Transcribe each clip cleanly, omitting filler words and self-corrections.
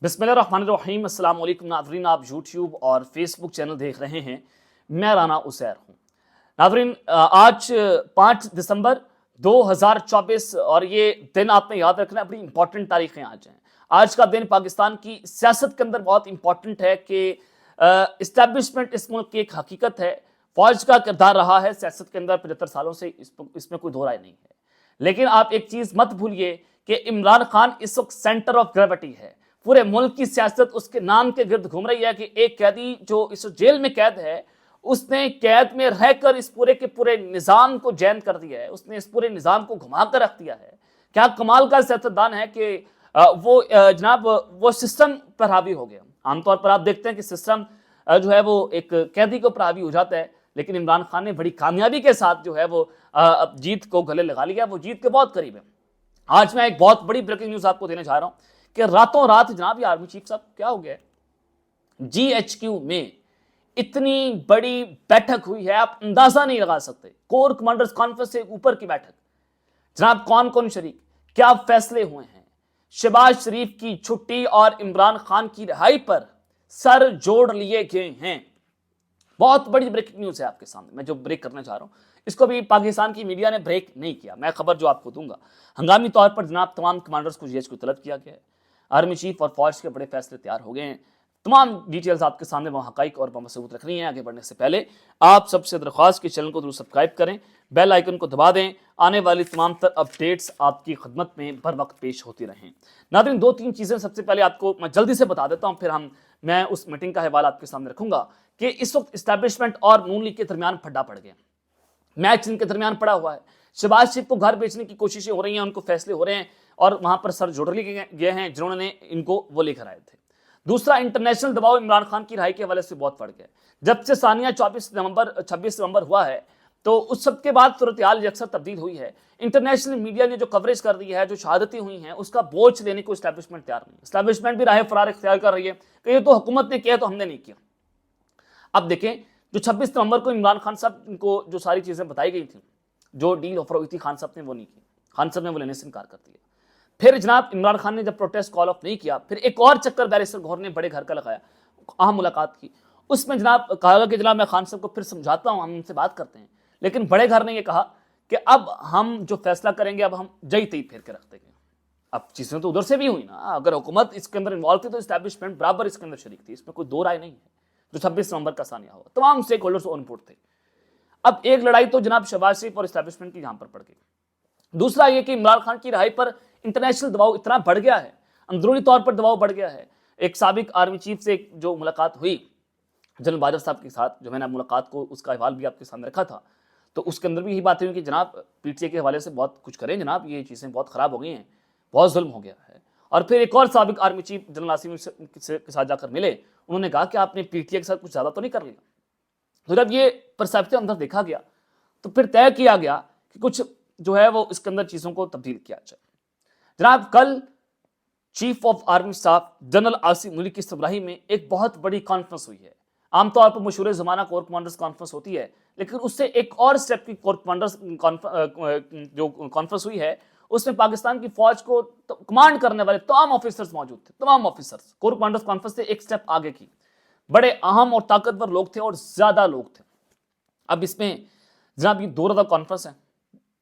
بسم اللہ الرحمن الرحیم۔ السلام علیکم ناظرین، آپ یوٹیوب اور فیس بک چینل دیکھ رہے ہیں، میں رانا عسیر ہوں۔ ناظرین، آج 5 دسمبر 2024 اور یہ دن آپ نے یاد رکھنا ہے، بڑی امپورٹنٹ تاریخیں آج ہیں۔ آج کا دن پاکستان کی سیاست کے اندر بہت امپورٹنٹ ہے کہ اسٹیبلشمنٹ اس ملک کی ایک حقیقت ہے۔ فوج کا کردار رہا ہے سیاست کے اندر 75 سالوں سے، اس میں کوئی دو رائے نہیں ہے۔ لیکن آپ ایک چیز مت بھولیے کہ عمران خان اس وقت سینٹر آف گریوٹی ہے۔ پورے ملک کی سیاست اس کے نام کے گرد گھوم رہی ہے کہ ایک قیدی جو اس جیل میں قید ہے، اس نے قید میں رہ کر اس پورے کے پورے نظام کو جین کر دیا ہے، اس نے اس پورے نظام کو گھما کر رکھ دیا ہے۔ کیا کمال کا سیاستدان ہے کہ وہ سسٹم پر حاوی ہو گیا۔ عام طور پر آپ دیکھتے ہیں کہ سسٹم جو ہے وہ ایک قیدی کو پر حاوی ہو جاتا ہے، لیکن عمران خان نے بڑی کامیابی کے ساتھ جو ہے وہ جیت کو گلے لگا لیا، وہ جیت کے بہت قریب ہے۔ آج میں ایک بہت بڑی بریکنگ نیوز آپ کو دینے جا رہا ہوں کہ راتوں رات جناب یہ آرمی چیف صاحب کیا ہو گیا ہے، جی ایچ کیو میں اتنی بڑی بیٹھک ہوئی ہے، آپ اندازہ نہیں لگا سکتے۔ کور کمانڈرز کانفرنس سے اوپر کی بیٹھک، جناب کون کون شریک، کیا فیصلے ہوئے ہیں۔ شہباز شریف کی چھٹی اور عمران خان کی رہائی پر سر جوڑ لیے گئے ہیں۔ بہت بڑی بریکنگ نیوز ہے آپ کے سامنے، میں جو بریک کرنا چاہ رہا ہوں اس کو بھی پاکستان کی میڈیا نے بریک نہیں کیا۔ میں خبر جو آپ کو دوں گا، ہنگامی طور پر جناب تمام کمانڈرز کو جی ایچ کو طلب کیا گیا ہے۔ آرمی چیف اور فوج کے بڑے فیصلے تیار ہو گئے ہیں۔ تمام ڈیٹیلز آپ کے سامنے وہ حقائق اور ثبوت رکھ رہی ہیں۔ آگے بڑھنے سے پہلے آپ سب سے درخواست کہ چینل کو ضرور سبسکرائب کریں، بیل آئیکن کو دبا دیں، آنے والی تمام تر اپڈیٹس آپ کی خدمت میں بر وقت پیش ہوتی رہیں۔ ناظرین، 2-3 چیزیں سب سے پہلے آپ کو میں جلدی سے بتا دیتا ہوں، پھر میں اس میٹنگ کا حوالہ آپ کے سامنے رکھوں گا کہ اس وقت اسٹیبلشمنٹ اور نون لیگ کے درمیان پھڈا پڑ گیا، میچ ان کے درمیان پڑا ہوا ہے۔ شہباز شریف کو گھر بیچنے کی کوششیں ہو رہی ہیں، ان کو فیصلے ہو رہے ہیں اور وہاں پر سر جوڑ لیے گئے ہیں جنہوں نے ان کو وہ لے کر آئے تھے۔ دوسرا، انٹرنیشنل دباؤ عمران خان کی رہائی کے حوالے سے بہت بڑھ گیا۔ جب سے ثانیہ 26 نومبر ہوا ہے تو اس سب کے بعد صورتحال اکثر تبدیل ہوئی ہے۔ انٹرنیشنل میڈیا نے جو کوریج کر دی ہے، جو شہادتیں ہوئی ہیں، اس کا بوجھ لینے کو اسٹیبلشمنٹ تیار نہیں۔ اسٹیبلشمنٹ بھی راہ فرار اختیار کر رہی ہے کہ یہ تو حکومت نے کیا تو ہم نے نہیں کیا۔ اب دیکھیں، جو 26 نومبر کو عمران خان صاحب کو جو ساری چیزیں بتائی گئی تھیں، جو ڈیل آفر ہوئی تھی، خان صاحب نے وہ نہیں کی، خان صاحب نے وہ لینے سے انکار کر دیا۔ پھر جناب عمران خان نے جب پروٹیسٹ کال آف نہیں کیا، پھر ایک اور چکر بیرسٹر گوہر نے بڑے گھر کا لگایا، اہم ملاقات کی۔ اس میں جناب کہا کہ جناب میں خان صاحب کو پھر سمجھاتا ہوں، ہم ان سے بات کرتے ہیں، لیکن بڑے گھر نے یہ کہا کہ اب ہم جو فیصلہ کریں گے اب ہم جئی تئی پھیر کے رکھ دیں گے۔ اب چیزیں تو ادھر سے بھی ہوئی نا، اگر حکومت اس کے اندر انوالو تھی تو اسٹیبلشمنٹ برابر اس کے اندر شریک تھی، اس میں کوئی دو رائے نہیں ہے۔ جو 26 نومبر کا ثانیہ ہوا، تمام اسٹیک ہولڈرز آن بورڈ تھے۔ اب ایک لڑائی تو جناب شہباز شریف اور اسٹیبلشمنٹ کی یہاں پر پڑ گئی۔ دوسرا یہ کہ عمران خان کی رہائی پر انٹرنیشنل دباؤ اتنا بڑھ گیا ہے، اندرونی طور پر دباؤ بڑھ گیا ہے۔ ایک سابق آرمی چیف سے جو ملاقات ہوئی جنرل باجوہ صاحب کے ساتھ، جو میں نے ملاقات کو اس کا احوال بھی آپ کے سامنے رکھا تھا، تو اس کے اندر بھی یہی باتیں ہوئی کہ جناب پی ٹی اے کے حوالے سے بہت کچھ کریں جناب، یہ چیزیں بہت خراب ہو گئی ہیں، بہت ظلم ہو گیا ہے۔ اور پھر ایک اور سابق آرمی چیف جنرل عاصم کے ساتھ جا کر ملے، انہوں نے کہا کہ آپ نے پی ٹی اے کے ساتھ کچھ زیادہ تو نہیں کر لیا۔ تو جب یہ پرسیپشن اندر دیکھا گیا تو پھر طے کیا گیا کہ کچھ جو ہے وہ اس کے اندر چیزوں کو تبدیل کیا جائے۔ جناب کل chief of army staff general Asim Malik کی سربراہی میں ایک بہت بڑی کانفرنس ہوئی ہے۔ عام طور پر مشہور زمانہ کور کمانڈرز کانفرنس ہوتی ہے، لیکن اس سے ایک اور سٹیپ کی کور کمانڈرز جو کانفرنس ہوئی ہے، اس میں پاکستان کی فوج کو کمانڈ کرنے والے تمام آفیسرز موجود تھے۔ تمام آفیسرز کور کمانڈرز کانفرنس سے ایک سٹیپ آگے کی، بڑے اہم اور طاقتور لوگ تھے اور زیادہ لوگ تھے۔ اب اس میں جناب یہ 2 روزہ کانفرنس ہے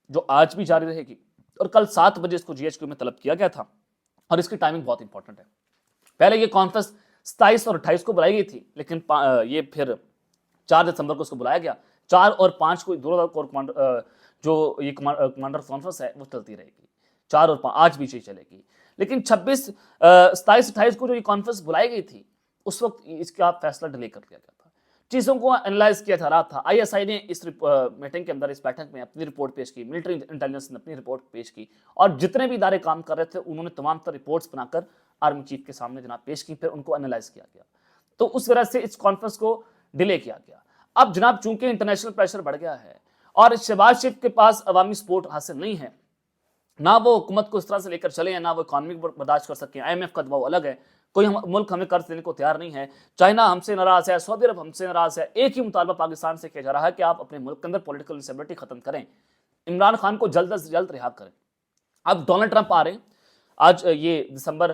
جو آج بھی جاری رہے گی، اور کل 7 بجے اس کو جی ایچ کیو میں طلب کیا گیا تھا، اور اس کی ٹائمنگ بہت امپورٹنٹ ہے۔ پہلے یہ کانفرنس 27 اور 28 کو بلائی گئی تھی، لیکن یہ پھر 4 دسمبر کو اس کو بلایا گیا۔ 4 اور 5 کو 2 روزہ کور کمانڈر جو یہ کمانڈر کانفرنس ہے وہ چلتی رہے گی، 4 اور 5 آج بھی چلے گی۔ لیکن 27، 27، 28 کو جو یہ کانفرنس بلائی گئی تھی، اس وقت اس کا فیصلہ ڈیلے کر دیا گیا تھا، چیزوں کو انالائز کیا جا رہا تھا۔ آئی ایس آئی نے اس میٹنگ کے اندر، اس بیٹھک میں اپنی رپورٹ پیش کی، ملٹری انٹیلیجنس نے اپنی رپورٹ پیش کی، اور جتنے بھی ادارے کام کر رہے تھے انہوں نے تمام تر رپورٹس بنا کر آرمی چیف کے سامنے جناب پیش کی، پھر ان کو انالائز کیا گیا۔ تو اس وجہ سے اس کانفرنس کو ڈیلے کیا گیا۔ اب جناب چونکہ انٹرنیشنل پریشر بڑھ گیا ہے اور شہباز شریف کے پاس عوامی سپورٹ حاصل نہیں ہے، نہ وہ حکومت کو اس طرح سے لے کر چلے ہیں، نہ وہ اکانومی برداشت کر سکیں، آئی ایم ایف کا دباؤ الگ ہے، کوئی ملک ہمیں قرض دینے کو تیار نہیں ہے، چائنا ہم سے ناراض ہے، سعودی عرب ہم سے ناراض ہے، ایک ہی مطالبہ پاکستان سے کیا جا رہا ہے کہ آپ اپنے ملک کے اندر پولیٹیکل انسٹیبلٹی ختم کریں، عمران خان کو جلد از جلد رہا کریں۔ اب ڈونلڈ ٹرمپ آ رہے ہیں، آج یہ دسمبر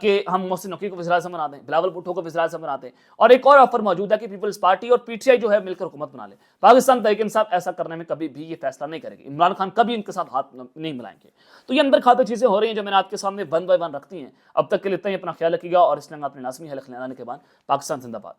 کہ ہم محسن نقوی کو وزیر اعظم بنا دیں, بلاول بھٹو کو وزیر اعظم بنا دیں, اور ایک اور آفر موجود ہے کہ پیپلز پارٹی اور پی ٹی آئی جو ہے مل کر حکومت بنا لے. پاکستان تحریک انصاف ایسا کرنے میں کبھی بھی یہ فیصلہ نہیں کرے گی, عمران خان کبھی ان کے ساتھ ہاتھ نہیں ملائیں گے. تو یہ اندر کھاتے چیزیں ہو رہی ہیں جو میں نے آپ کے سامنے ون بائی ون رکھتی ہیں. اب تک کے لیے اتنا ہی, اپنا خیال رکھیے گا, اور اس لیے اپنے لازمی خیال رکھنے کے بعد پاکستان زندہ باد.